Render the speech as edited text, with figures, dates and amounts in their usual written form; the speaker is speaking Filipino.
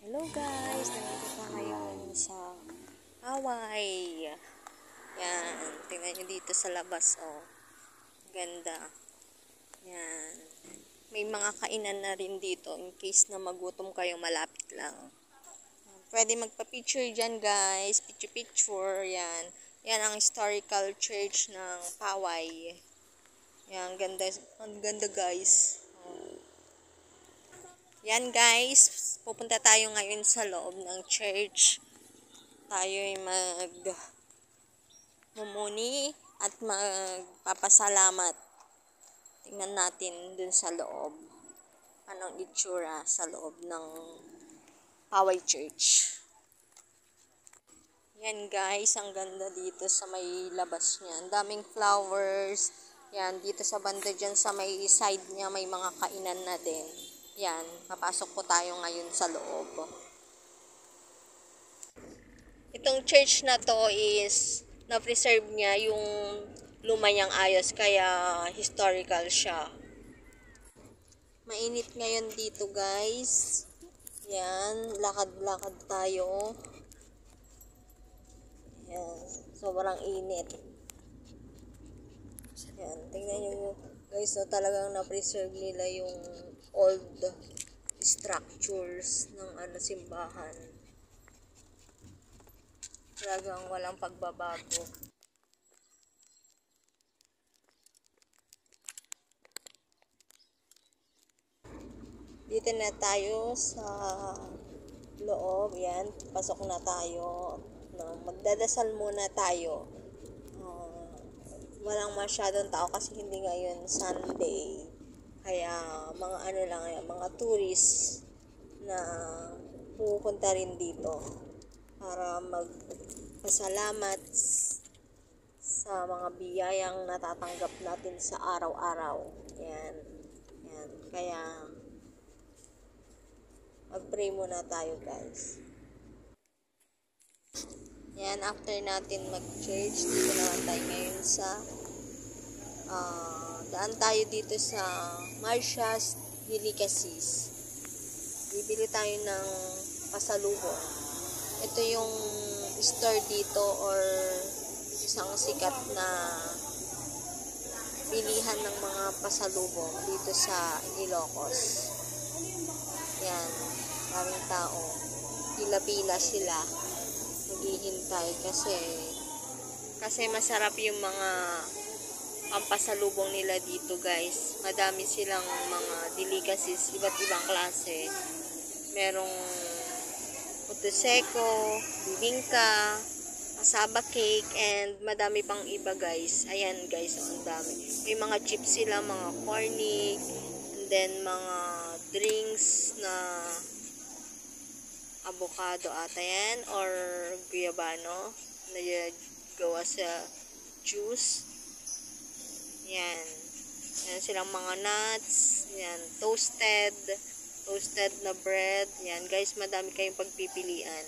Hello guys, nandito pa ngayon sa Hawaii. Yan, tingnan nyo dito sa labas, oh. Ganda. Yan. May mga kainan na rin dito in case na magutom kayo, malapit lang. Pwede magpa-picture dyan guys, picture-picture, yan. Yan ang historical church ng Hawaii. Yan, ang ganda guys. Yan guys, pupunta tayo ngayon sa loob ng church. Tayo ay magmumuni at magpapasalamat. Tingnan natin dun sa loob. Anong itsura sa loob ng Hawaii Church. Yan guys, ang ganda dito sa may labas niya. Ang daming flowers. Yan, dito sa banda dyan sa may side niya may mga kainan na din. Yan, papasok po tayo ngayon sa loob. Itong church na to is na-preserve niya yung luma niyang ayos, kaya historical siya. Mainit ngayon dito guys. Yan, lakad-lakad tayo. Yan, sobrang init. Yan, tingnan nyo guys, no, talagang na-preserve nila yung old structures ng simbahan. Talagang walang pagbabago. Dito na tayo sa loob. Yan, pasok na tayo. No, magdadasal muna tayo. Walang masyadong tao kasi hindi ngayon Sunday. Kaya mga lang yan, mga tourists na pupunta rin dito para magpasalamat sa mga biyayang natatanggap natin sa araw-araw. Yan. Yan. Kaya mag-pray muna tayo guys. Yan, after natin mag-church, dito naman tayo ngayon sa daan tayo dito sa Marcia's Delicacies. Bibili tayo ng pasalubong. Ito yung store dito or isang sikat na bilihan ng mga pasalubong dito sa Ilocos. Yan, maraming tao. Pila-pila sila. Naghihintay kasi masarap yung mga ang pasalubong nila dito guys. Madami silang mga delicacies, iba't ibang klase. Merong puto seco, bibingka, asaba cake, and madami pang iba guys. Ayan guys, ang dami. May mga chips sila, mga corny, and then mga drinks na avocado ata yan or guyabano na gawa sa juice. Yan. Yan silang mga nuts. Yan. Toasted na bread. Yan guys, madami kayong pagpipilian.